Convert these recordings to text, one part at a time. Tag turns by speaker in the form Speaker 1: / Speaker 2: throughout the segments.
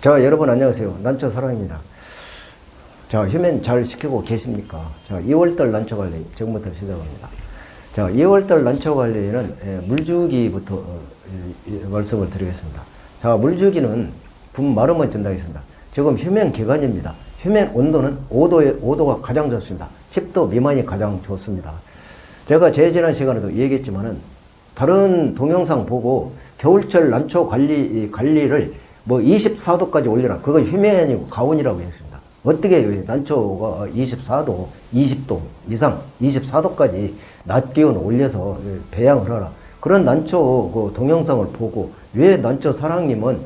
Speaker 1: 자, 여러분 안녕하세요. 난초 사랑입니다. 자, 휴면 잘 지키고 계십니까? 자, 2월달 난초 관리 지금부터 시작합니다. 자, 2월달 난초 관리는 물주기부터 말씀을 드리겠습니다. 자, 물주기는 분 마름을 준다 했습니다. 지금 휴면 기간입니다. 휴면 온도는 5도가 가장 좋습니다. 10도 미만이 가장 좋습니다. 제가 지난 시간에도 얘기했지만은 다른 동영상 보고 겨울철 난초 관리를 뭐 24도까지 올리라. 그건 휴면이고 가온이라고 했습니다. 어떻게 난초가 24도, 20도 이상, 24도까지 낮 기온을 올려서 배양을 하라. 그런 난초 그 동영상을 보고 왜 난초 사랑님은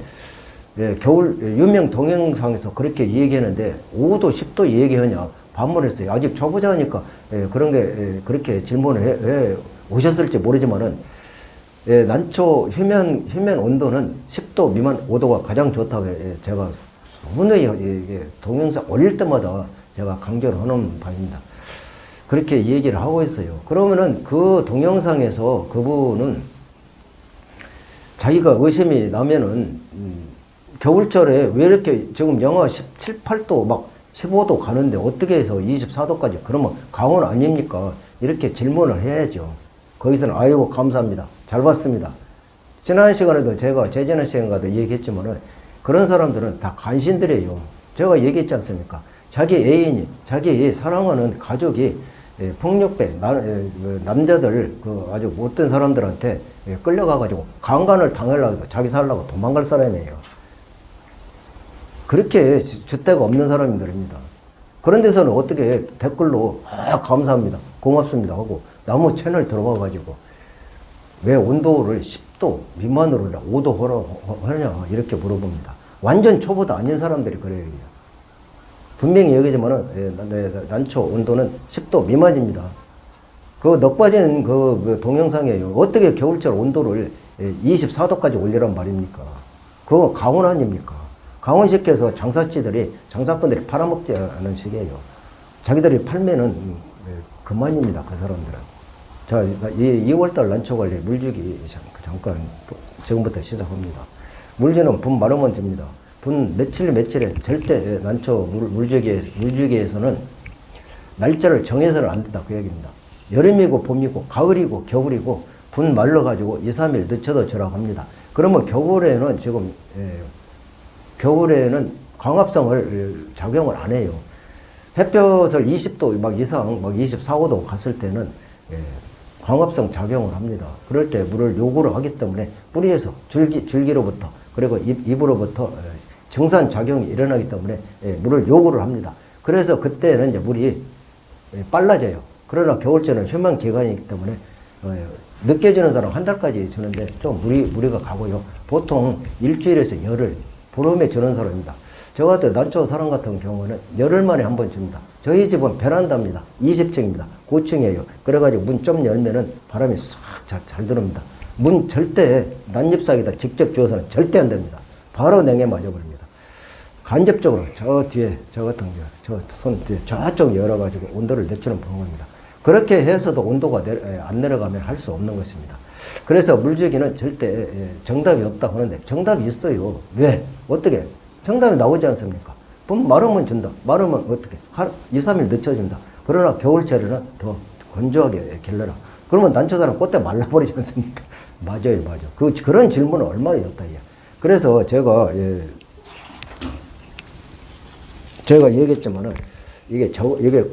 Speaker 1: 겨울 유명 동영상에서 그렇게 얘기하는데 5도, 10도 얘기하냐 반문했어요. 아직 초보자니까 그런 게 그렇게 질문을 해 오셨을지 모르지만은 난초 휴면 온도는 10도 미만 5도가 가장 좋다고 제가 훈훈히 동영상 올릴 때마다 제가 강조를 하는 바입니다. 그렇게 얘기를 하고 있어요. 그러면은 그 동영상에서 그분은 자기가 의심이 나면은 겨울철에 왜 이렇게 지금 영하 17, 8도 막 15도 가는데 어떻게 해서 24도까지 그러면 강원 아닙니까? 이렇게 질문을 해야죠. 거기서는 아이고 감사합니다. 잘 봤습니다. 지난 시간에도 제가 지난 시간에도 얘기했지만은 그런 사람들은 다 간신들이에요. 제가 얘기했지 않습니까? 자기 애인이 자기 사랑하는 가족이 폭력배 남자들 그 아주 못된 사람들한테 끌려가가지고 강간을 당하려고 자기 살려고 도망갈 사람이에요. 그렇게 줏대가 없는 사람들입니다. 그런 데서는 어떻게 댓글로 감사합니다. 고맙습니다 하고 나무 채널 들어가가지고 왜 온도를 10도 미만으로 5도 하냐 이렇게 물어봅니다. 완전 초보도 아닌 사람들이 그래요. 분명히 여기지만은 난초 온도는 10도 미만입니다. 그 넉빠진 그 동영상이에요. 어떻게 겨울철 온도를 24도까지 올리란 말입니까? 그거 강원 아닙니까? 강원시켜서 장사꾼들이 팔아먹지 않은 식이에요. 자기들이 팔면은 그만입니다. 그 사람들은. 자, 2월달 난초관리 물주기 잠깐 지금부터 시작합니다. 물주는 분 마르면 됩니다. 분 며칠에 절대 난초 물주기에서는 날짜를 정해서는 안 된다 그 얘기입니다. 여름이고 봄이고 가을이고 겨울이고 분 말라가지고 2, 3일 늦춰도 저라고 합니다. 그러면 겨울에는 지금 겨울에는 광합성을 작용을 안 해요. 햇볕을 20도 막 이상 막 24, 5도 갔을 때는 광합성 작용을 합니다. 그럴 때 물을 요구를 하기 때문에 뿌리에서 줄기로부터 그리고 잎으로부터 정산 작용이 일어나기 때문에 물을 요구를 합니다. 그래서 그때는 이제 물이 빨라져요. 그러나 겨울철은 휴면 기간이기 때문에 늦게 주는 사람 한 달까지 주는데 좀 무리가 가고요. 보통 일주일에서 열흘 보름에 주는 사람입니다. 저 같은 난초 사람 같은 경우는 열흘 만에 한 번 줍니다. 저희 집은 베란다입니다. 20층입니다. 고층이에요. 그래가지고 문 좀 열면은 바람이 싹 잘 들어옵니다. 문 절대 난잎사기다 직접 주어서는 절대 안 됩니다. 바로 냉해 맞아버립니다. 간접적으로 저 뒤에 저 같은 경우 저 손 뒤에 저쪽 열어가지고 온도를 늦추는 방법입니다. 그렇게 해서도 온도가 안 내려가면 할 수 없는 것입니다. 그래서 물주기는 절대 정답이 없다고 하는데 정답이 있어요. 왜? 어떻게? 정답이 나오지 않습니까? 마르면 준다. 마르면 어떻게? 2, 3일 늦춰준다. 그러나 겨울철에는 더 건조하게 길러라. 그러면 난초사는 꽃대 말라버리지 않습니까? 맞아요. 그런 질문은 얼마나 좋다. 그래서 제가 얘기했지만은 이게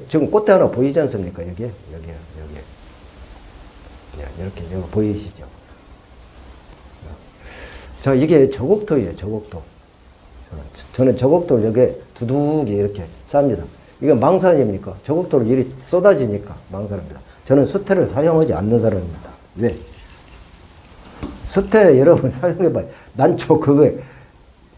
Speaker 1: 지금 꽃대 하나 보이지 않습니까? 여기. 이렇게 보이시죠? 자, 이게 저곡토예요. 저곡토. 저는 저곡토를 여기에 두둑이 이렇게 쌉니다. 이게 망산입니까? 저곡토를 일이 쏟아지니까 망산입니다. 저는 수태를 사용하지 않는 사람입니다. 왜? 수태 여러분 사용해봐요. 난초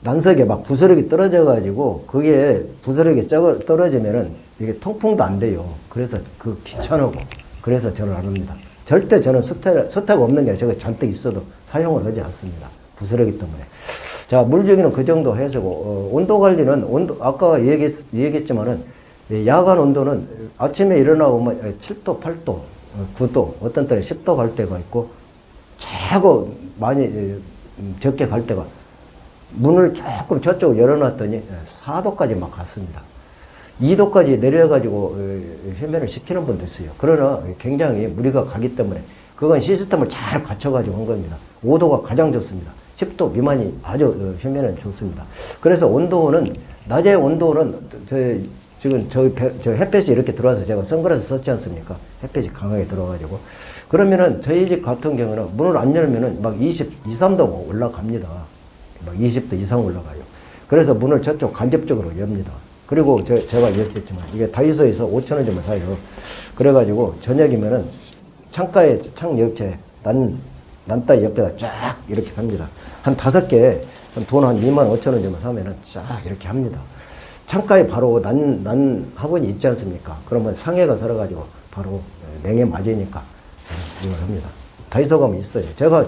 Speaker 1: 난석에 막 부스러기 떨어져가지고 그게 부스러기 떨어지면은 이게 통풍도 안 돼요. 그래서 귀찮고 그래서 저는 안 합니다. 절대 저는 수태가 없는 게 아니라 저거 잔뜩 있어도 사용을 하지 않습니다. 부스러기 때문에. 자, 물주기는 그 정도 해주고, 온도 관리는, 아까 얘기했지만은, 야간 온도는 아침에 일어나보면 7도, 8도, 9도, 어떤 때는 10도 갈 때가 있고, 최고 많이 적게 갈 때가 문을 조금 저쪽 열어놨더니 4도까지 막 갔습니다. 2도까지 내려가지고 휴면을 시키는 분도 있어요. 그러나 굉장히 무리가 가기 때문에 그건 시스템을 잘 갖춰가지고 한 겁니다. 5도가 가장 좋습니다. 10도 미만이 아주 휴면은 좋습니다. 그래서 온도는, 낮의 온도는 지금 저 햇볕이 이렇게 들어와서 제가 선글라스 썼지 않습니까? 햇볕이 강하게 들어와가지고. 그러면은 저희 집 같은 경우는 문을 안 열면은 막 22, 3도 올라갑니다. 막 20도 이상 올라가요. 그래서 문을 저쪽 간접적으로 엽니다. 그리고 제가 얘기했지만 이게 다이소에서 5,000원 주면 사요. 그래가지고 저녁이면은 창가에 창 옆에 난따 옆에다 쫙 이렇게 삽니다. 한 5개, 돈 한 25,000원 주면 사면은 쫙 이렇게 합니다. 창가에 바로 난 화분이 있지 않습니까? 그러면 상해가 살아가지고 바로 냉에 맞으니까 이걸 합니다. 다이소 가면 있어요. 제가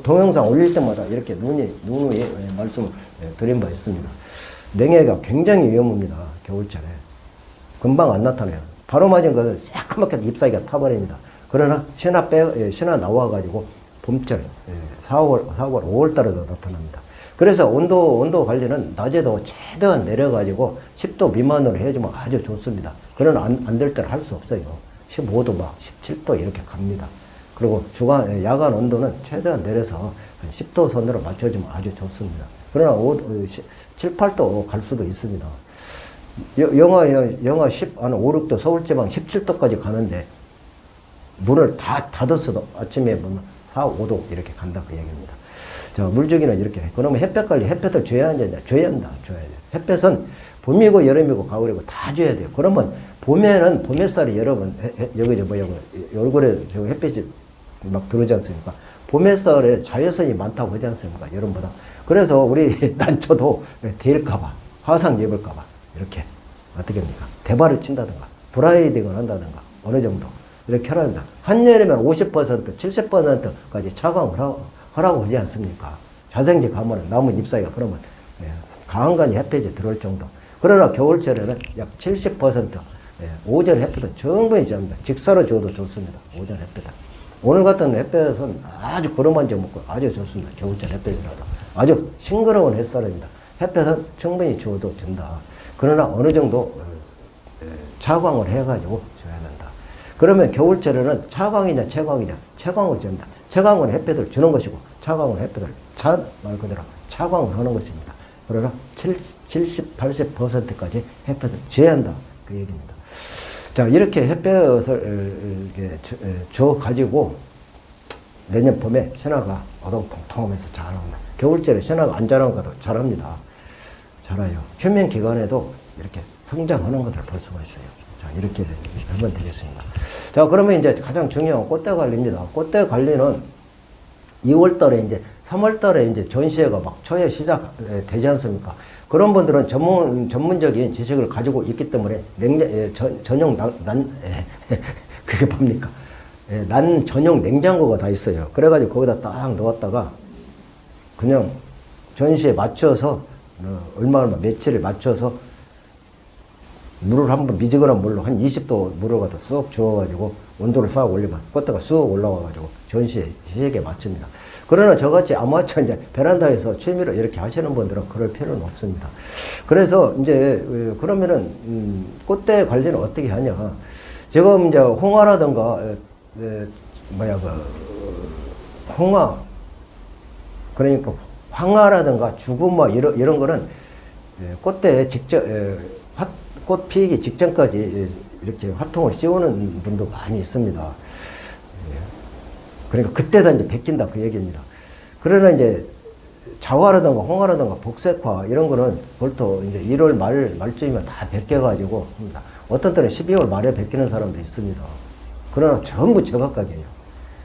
Speaker 1: 동영상 올릴 때마다 이렇게 눈 위에 말씀을 드린 바 있습니다. 냉해가 굉장히 위험합니다. 겨울철에. 금방 안 나타나요. 바로 맞은 것은 새까맣게 잎사귀가 타버립니다. 그러나 신화 나와가지고 봄철, 4월, 5월 달에도 나타납니다. 그래서 온도 관리는 낮에도 최대한 내려가지고 10도 미만으로 해주면 아주 좋습니다. 그러나 안 될 때는 할 수 없어요. 15도 막 17도 이렇게 갑니다. 그리고 야간 온도는 최대한 내려서 10도 선으로 맞춰주면 아주 좋습니다. 그러나 7, 8도 갈 수도 있습니다. 영하 10, 한 5, 6도 서울지방 17도까지 가는데 문을 다 닫았어도 아침에 보면 4, 5도 이렇게 간다 그 얘기입니다. 자, 물주기는 이렇게 해. 그러면 햇볕 관리, 햇볕을 줘야 하냐? 줘야 한다. 줘야 돼. 햇볕은 봄이고 여름이고 가을이고 다 줘야 돼요. 그러면 봄에는 봄 햇살이 여러분 여기 얼굴에 햇빛이 막 들어오지 않습니까? 봄 햇살에 자외선이 많다고 하지 않습니까? 여름보다. 그래서 우리 난초도 데일까봐, 화상 입을까봐 이렇게 어떻게 합니까? 대발을 친다든가, 브라이딩을 한다든가 어느 정도 이렇게 하란다. 한여름에는 50%, 70%까지 차광을 하라고 하지 않습니까? 자생지 가면 나무 잎사귀가 그러면 강한간이 햇볕이 들어올 정도. 그러나 겨울철에는 약 70% 오전 햇볕은 충분히 줍니다. 직사로 줘도 좋습니다. 오전 햇볕은. 오늘 같은 햇볕은 아주 거름한지 먹고 아주 좋습니다. 겨울철 햇볕이라도. 아주 싱그러운 햇살입니다. 햇볕은 충분히 줘도 된다. 그러나 어느 정도 차광을 해가지고 줘야 된다. 그러면 겨울철에는 차광이냐 채광이냐 채광을 줍니다. 채광은 햇볕을 주는 것이고 차광은 햇볕을 말 그대로 차광을 하는 것입니다. 그러나 70, 80%까지 햇볕을 줘야 한다. 그 얘기입니다. 자, 이렇게 햇볕을 줘가지고 내년 봄에 신화가 어동통통하면서 자랍니다. 겨울철에 신화가 안 자라는 것도 잘합니다. 자라요. 휴면 기간에도 이렇게 성장하는 것을 볼 수가 있어요. 자, 이렇게 하면 되겠습니다. 자, 그러면 이제 가장 중요한 꽃대 관리입니다. 꽃대 관리는 2월 달에 이제 3월 달에 이제 전시회가 막 초에 시작되지 않습니까? 그런 분들은 전문적인 지식을 가지고 있기 때문에 전용 그게 뭡니까? 난 전용 냉장고가 다 있어요. 그래가지고 거기다 딱 넣었다가 그냥 전시에 맞춰서 얼마 며칠을 맞춰서 물을 한번 미지근한 물로 한 20도 물을 갖다 쑥 주어가지고 온도를 싹 올리면 꽃대가 쑥 올라와가지고 전시에 시식에 맞춥니다. 그러나 저같이 아마추어 이제 베란다에서 취미로 이렇게 하시는 분들은 그럴 필요는 없습니다. 그래서 이제 그러면은 꽃대 관리는 어떻게 하냐? 지금 이제 홍화라든가 홍화 그러니까 황화라든가 죽음화 이런 거는 꽃대에 직접 꽃 피기 직전까지 이렇게 화통을 씌우는 분도 많이 있습니다. 그러니까 그때다 이제 베낀다 그 얘기입니다. 그러나 이제 자화라든가 홍화라든가 복색화 이런 거는 벌써 이제 1월 말쯤이면 다 베껴가지고 합니다. 어떤 때는 12월 말에 베끼는 사람도 있습니다. 그러나 전부 제각각이에요.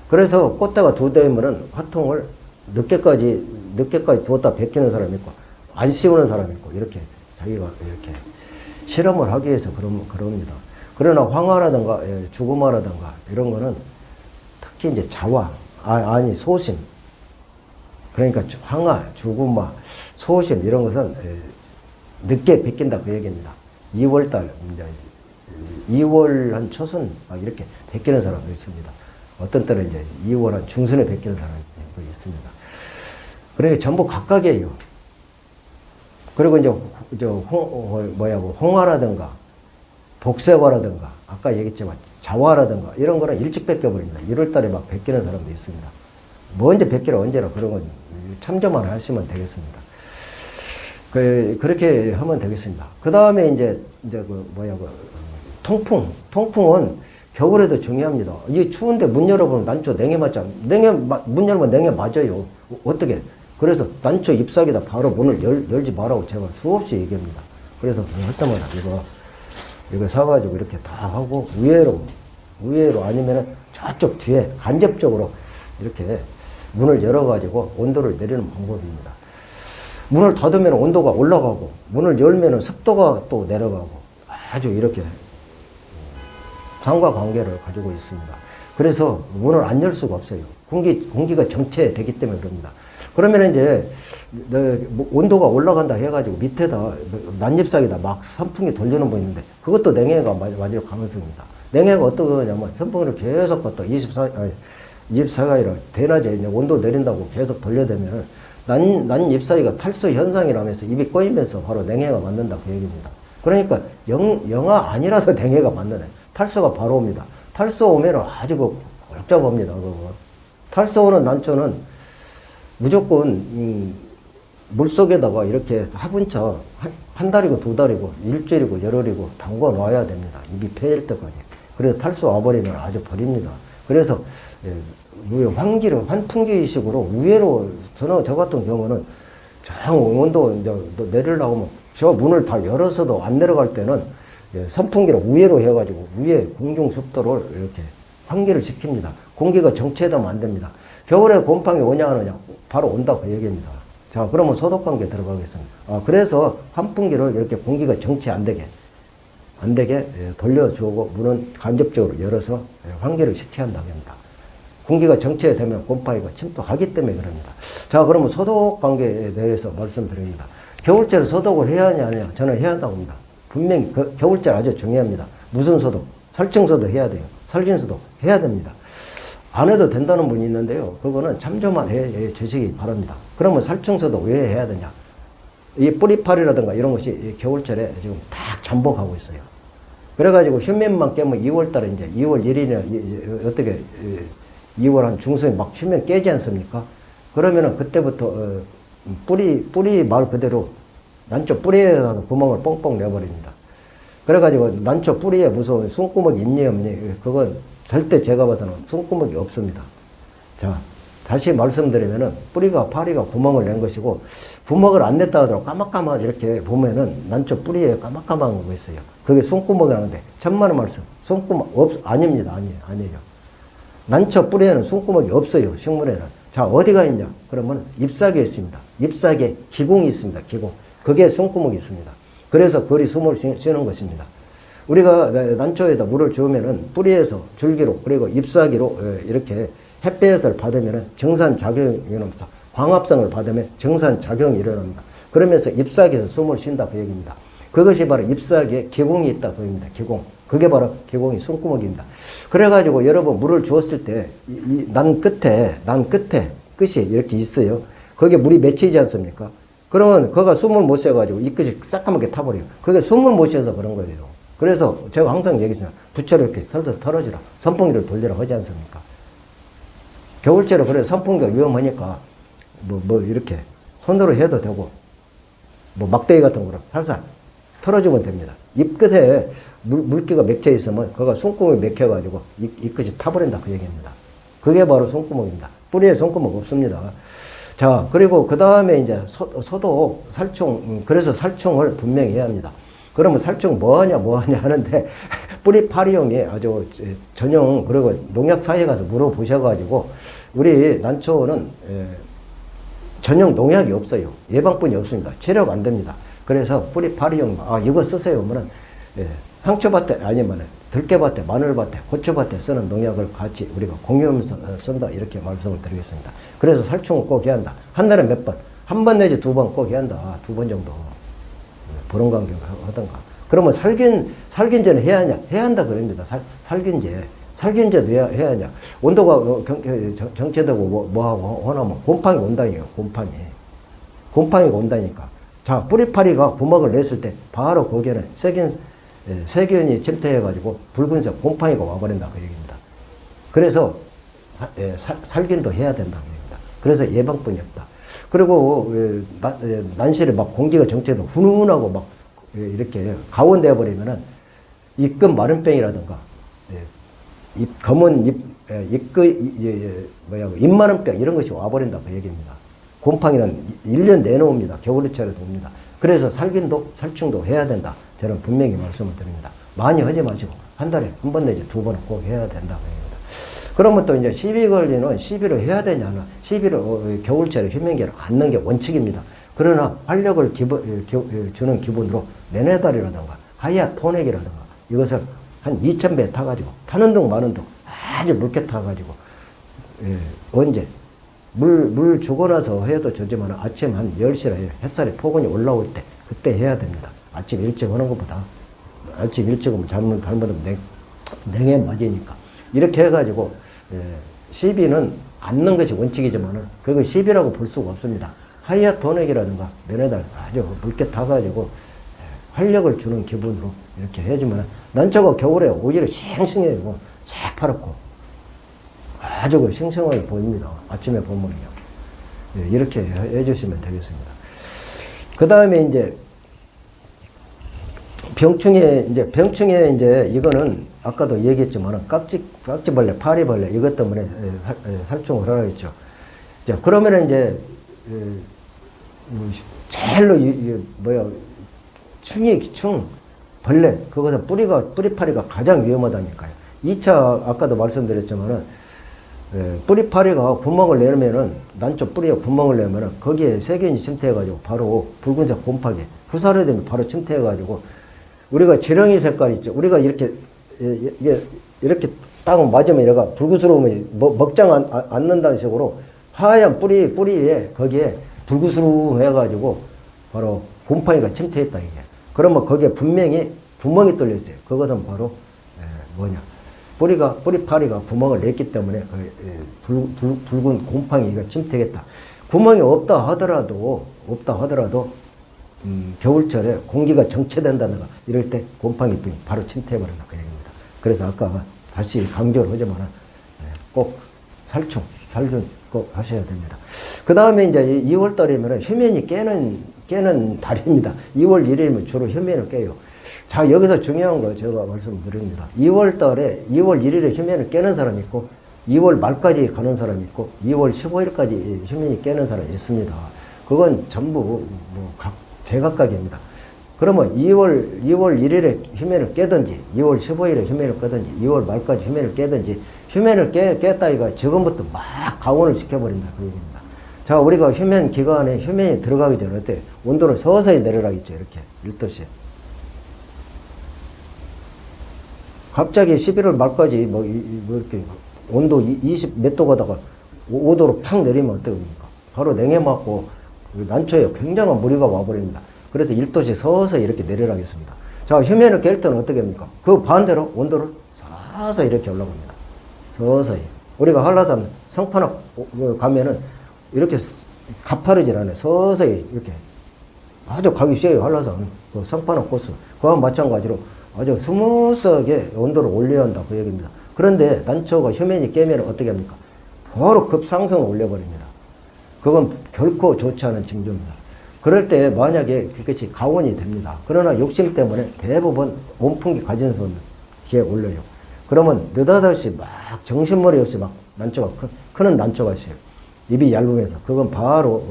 Speaker 1: 그래서 꽃대가 2대면은 화통을 늦게까지 두었다 베끼는 사람이 있고 안 씌우는 사람이 있고 이렇게 자기가 이렇게 실험을 하기 위해서 그럽니다. 그러나 황화라든가 죽음화라든가 이런 거는 특히 이제 자화, 소심. 그러니까 황화, 죽음화, 소심 이런 것은 늦게 베낀다 그 얘기입니다. 2월달, 2월 한 초순 막 이렇게 베끼는 사람도 있습니다. 어떤 때는 이제 2월 한 중순에 베끼는 사람도 있습니다. 그러니까 전부 각각이에요. 그리고 이제 홍화라든가 복색화라든가 아까 얘기했지만 자화라든가 이런 거는 일찍 벗겨버립니다. 1월 달에 막 벗기는 사람도 있습니다. 먼저 벗기라 언제라 그런 건 참조만 하시면 되겠습니다. 그렇게 하면 되겠습니다. 그 다음에 이제 통풍은 겨울에도 중요합니다. 이 추운데 문 열어보면 난초 냉해 맞지 문 열면 냉해 맞아요. 어떻게? 그래서 난초 잎사귀다 바로 문을 열지 말라고 제가 수없이 얘기합니다. 그래서 할 때마다 이거 사가지고 이렇게 다 하고 위에로 아니면은 저쪽 뒤에 간접적으로 이렇게 문을 열어가지고 온도를 내리는 방법입니다. 문을 닫으면 온도가 올라가고 문을 열면 습도가 또 내려가고 아주 이렇게 상관관계를 가지고 있습니다. 그래서 문을 안 열 수가 없어요. 공기가 정체되기 때문에 그럽니다. 그러면 이제 온도가 올라간다 해가지고 밑에다 난잎사귀다 막 선풍기 돌리는 분 있는데 그것도 냉해가 맞을 가능성입니다. 냉해가 어떻게 하냐면 선풍기를 계속 갖다 24가지로 대낮에 이제 온도 내린다고 계속 돌려대면 난잎사귀가 탈수 현상이라면서 입이 꺼이면서 바로 냉해가 맞는다 그 얘기입니다. 그러니까 영하 아니라도 냉해가 맞는 탈수가 바로 옵니다. 탈수 오면 아주 복잡합니다. 탈수 오는 난초는 무조건 물속에다가 이렇게 화분차 한 달이고 두 달이고 일주일이고 열흘이고 담궈 놔야 됩니다. 입이 패일 때까지. 그래서 탈수 와버리면 아주 버립니다. 그래서 환풍기식으로 위로 저 같은 경우는 저 온도 이제 내리려고 하면 저 문을 다 열어서도 안 내려갈 때는 선풍기로 위로 해가지고 위에 공중 습도를 이렇게 환기를 시킵니다. 공기가 정체되면 안 됩니다. 겨울에 곰팡이 오냐 안 오냐 바로 온다 그 얘기입니다. 자, 그러면 소독 관계 들어가겠습니다. 그래서 환풍기를 이렇게 공기가 정체 안 되게 돌려주고 문은 간접적으로 열어서 환기를 시켜야 한다고 합니다. 공기가 정체되면 곰팡이가 침투하기 때문에 그럽니다. 자, 그러면 소독 관계에 대해서 말씀드립니다. 겨울철에 소독을 해야 하냐 안 하냐 저는 해야 한다고 합니다. 분명히 겨울철 아주 중요합니다. 무슨 소독? 살충소독 해야 돼요. 살균소독 해야 됩니다. 안 해도 된다는 분이 있는데요. 그거는 참조만 해 주시기 바랍니다. 그러면 살충소독 왜 해야 되냐? 이 뿌리파리라든가 이런 것이 겨울철에 지금 딱 잠복하고 있어요. 그래가지고 휴면만 깨면 2월달에 이제 2월 1일이나 어떻게 2월 한 중순에 막 휴면 깨지 않습니까? 그러면은 그때부터 뿌리 말 그대로 난초 뿌리에다 구멍을 뻥뻥 내버립니다. 그래가지고 난초 뿌리에 무슨 숨구멍이 있니 없니 그건 절대 제가 봐서는 숨구멍이 없습니다. 자, 다시 말씀드리면은 파리가 구멍을 낸 것이고 구멍을 안 냈다 하더라도 까맣까맣 이렇게 보면은 난초 뿌리에 까맣까맣한 거 있어요. 그게 숨구멍이라는데 천만의 말씀 숨구멍 아닙니다. 아니에요. 난초 뿌리에는 숨구멍이 없어요. 식물에는. 자, 어디가 있냐? 그러면 잎사귀에 있습니다. 잎사귀에 기공이 있습니다. 기공. 그게 숨구멍이 있습니다. 그래서 그리 숨을 쉬는 것입니다. 우리가 난초에다 물을 주면은 뿌리에서 줄기로 그리고 잎사귀로 이렇게 햇볕을 받으면은 정산작용이 일어나면서 광합성을 받으면 정산작용이 일어납니다. 그러면서 잎사귀에서 숨을 쉰다 그 얘기입니다. 그것이 바로 잎사귀에 기공이 있다 그 얘기입니다. 기공. 그게 바로 기공이 숨구멍입니다. 그래가지고 여러분 물을 주었을 때 난 끝에 끝이 이렇게 있어요. 거기에 물이 맺히지 않습니까? 그러면 그가 숨을 못 쉬어가지고 이 끝이 새까맣게 타버려요. 그게 숨을 못 쉬어서 그런 거예요. 그래서 제가 항상 얘기했잖아요. 부채를 이렇게 설득 털어주라. 선풍기를 돌리라 하지 않습니까? 겨울철에 그래 선풍기가 위험하니까 이렇게 손으로 해도 되고 막대기 같은 거로 살살 털어주면 됩니다. 잎 끝에 물기가 맺혀 있으면 그가 숨구멍이 맥혀가지고 이 끝이 타버린다 그 얘기입니다. 그게 바로 숨구멍입니다. 뿌리에 숨구멍 없습니다. 자, 그리고 그 다음에 이제 소독, 살충, 그래서 살충을 분명히 해야 합니다. 그러면 살충 뭐 하냐 하는데 뿌리파리용이 아주 전용 그리고 농약사에 가서 물어보셔가지고 우리 난초는 전용 농약이 없어요. 예방뿐이 없습니다. 체력 안 됩니다. 그래서 뿌리파리용 이거 쓰세요 하면은 상추밭에 아니면 들깨밭에 마늘밭에 고추밭에 쓰는 농약을 같이 우리가 공유하면서 쓴다 이렇게 말씀을 드리겠습니다. 그래서 살충을 꼭 해야 한다. 한 달에 몇 번? 한 번 내지 두 번 꼭 해야 한다. 2번 정도. 보름 간격을 하던가. 그러면 살균제는 해야 하냐? 해야 한다 그럽니다. 살균제도 해야 하냐? 온도가 정체되고 뭐하고 하나면 곰팡이 온다니에요. 곰팡이가 온다니까. 자, 뿌리파리가 구멍을 냈을 때 바로 거기에는 세균이 침투해가지고 붉은색 곰팡이가 와버린다 그 얘기입니다. 그래서 살균도 해야 된다 그 얘기입니다. 그래서 예방뿐이 없다. 그리고 난실에 막 공기가 정체도 훈훈하고 막 이렇게 가온되어 버리면은 입금 마른병이라든가 검은 입마른병 이런 것이 와버린다 그 얘기입니다. 곰팡이는 1년 내내 옵니다. 겨울철에도 옵니다. 그래서 살균도 살충도 해야 된다. 저는 분명히 말씀을 드립니다. 많이 하지 마시고 한 달에 한 번 내지 두 번은 꼭 해야 된다 그 얘기입니다. 그러면 또 이제 시비 걸리는 시비를 해야 되냐는 시비를 겨울철에 휴면기를 갖는 게 원칙입니다. 그러나 활력을 주는 기분으로 네네달이라든가 하이아 토닉이라든가 이것을 한 2000배 타가지고 타는 둥 마는 둥 아주 묽게 타가지고 언제 물 주고 나서 해도 좋지만 아침 한 10시에 햇살이 포근이 올라올 때 그때 해야 됩니다. 아침 일찍 하는 것보다 아침 일찍 하면 잘못하면 냉해 맞으니까 이렇게 해가지고 시비는 않는 것이 원칙이지만은 그걸 시비라고 볼 수가 없습니다. 하이아 토닉이라든가 면에다 아주 묽게 타가지고 활력을 주는 기분으로 이렇게 해주면 난초가 겨울에 오히려 싱싱해요. 새파랗고 아주 싱싱하게 보입니다. 아침에 보면요. 이렇게 해주시면 되겠습니다. 그 다음에 이제 병충해 이제 이거는 아까도 얘기했지만 깍지벌레, 파리벌레 이것 때문에 살충을 하라 했죠. 자, 그러면은 이제 제일로 충 벌레 그것은 뿌리파리가 가장 위험하다니까요. 2차 아까도 말씀드렸지만은 뿌리파리가 구멍을 내면은 난초 뿌리에 구멍을 내면은 거기에 세균이 침투해가지고 바로 붉은색 곰팡이 후사로 되면 바로 침투해가지고 우리가 지렁이 색깔 있죠. 우리가 이렇게 딱 맞으면 얘가 붉으스러우면 먹장 않는다는 식으로 하얀 뿌리에 거기에 붉으스러워해가지고 바로 곰팡이가 침투했다 이게. 그러면 거기에 분명히 구멍이 뚫려 있어요. 그것은 바로 뿌리파리가 구멍을 냈기 때문에 붉은 곰팡이가 침투했다. 구멍이 없다 하더라도 겨울철에 공기가 정체된다든가 이럴 때 곰팡이뿐이 바로 침투해버린다 그 얘기입니다. 그래서 아까 다시 강조를 하지만 꼭 살균 꼭 하셔야 됩니다. 그 다음에 이제 2월달이면 휴면이 깨는 달입니다. 2월 1일이면 주로 휴면을 깨요. 자, 여기서 중요한 거 제가 말씀드립니다. 2월달에 2월 1일에 휴면을 깨는 사람이 있고 2월 말까지 가는 사람이 있고 2월 15일까지 휴면이 깨는 사람이 있습니다. 그건 전부 제각각입니다. 그러면 2월 1일에 휴면을 깨든지 2월 15일에 휴면을 깨든지 2월 말까지 휴면을 깨든지 휴면을 깼다 이가 지금부터 막 가온을 시켜버린다 그 얘기입니다. 자, 우리가 휴면 기간에 휴면이 들어가기 전에 어때? 온도를 서서히 내려가겠죠. 이렇게 1도씩. 갑자기 11월 말까지 이렇게 온도 20 몇 도 가다가 5도로 탁 내리면 어떡합니까? 바로 냉해 맞고 난초에 굉장한 무리가 와버립니다. 그래서 1도씩 서서히 이렇게 내려가겠습니다. 자, 휴면을 깰 때는 어떻게 합니까? 그 반대로 온도를 서서히 이렇게 올라갑니다. 서서히. 우리가 한라산 성판악 가면은 이렇게 가파르질 않아요. 서서히 이렇게 아주 가기 쉬워요. 한라산 그 성판악 코스. 그와 마찬가지로 아주 스무스하게 온도를 올려야 한다 그 얘기입니다. 그런데 난초가 휴면이 깨면 어떻게 합니까? 바로 급상승을 올려버립니다. 그건 결코 좋지 않은 징조입니다. 그럴 때 만약에 그것이 가온이 됩니다. 그러나 욕심 때문에 대부분 온풍기 가진 손에 올려요. 그러면 느닷없이 막 정신머리 없이 막 난초가 크는 난초가 있어요. 입이 얇으면서 그건 바로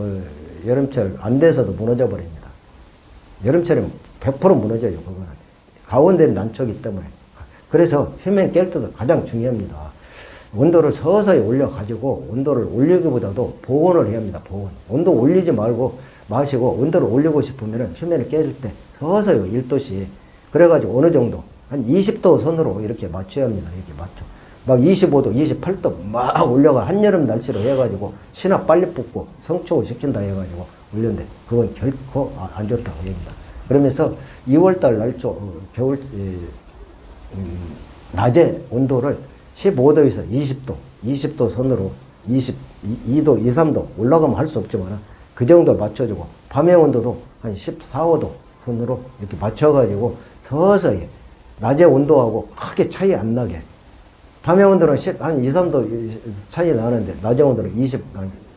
Speaker 1: 여름철 안 돼서도 무너져 버립니다. 여름철에는 100% 무너져요. 그거는 가온된 난초이기 때문에. 그래서 휴면 깰 때도 가장 중요합니다. 온도를 서서히 올려가지고 온도를 올리기보다도 보온을 해야 합니다. 보온. 온도 올리지 마시고 온도를 올리고 싶으면 휴면을 깰 때 서서히 1도씩 그래가지고 어느 정도 한 20도 선으로 이렇게 맞춰야 합니다. 이렇게 맞춰. 막 25도, 28도 막 올려가 한여름 날씨로 해가지고 신화 빨리 뽑고 성초를 시킨다 해가지고 올렸는데 그건 결코 안 좋다고 얘기합니다. 그러면서 2월달 날초 겨울 낮에 온도를 15도에서 20도 선으로 22도, 2, 3도 올라가면 할 수 없지만 그 정도 맞춰주고 밤의 온도도 한 14, 5도 선으로 이렇게 맞춰가지고 서서히 낮의 온도하고 크게 차이 안 나게. 밤의 온도는 한 2, 3도 차이 나는데 낮의 온도는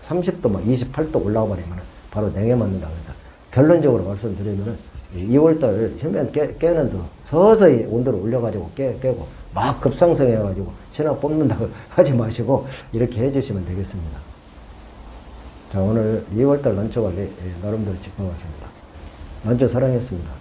Speaker 1: 30도 막 28도 올라가 버리면 바로 냉해 맞는다. 그래서 결론적으로 말씀드리면은 2월달 휴면 깨는 더 서서히 온도를 올려가지고 깨고 막 급상승해가지고 신화 뽑는다고 하지 마시고 이렇게 해주시면 되겠습니다. 자, 오늘 2월달 난초관리 나름대로 짚어봤습니다. 난초 사랑했습니다.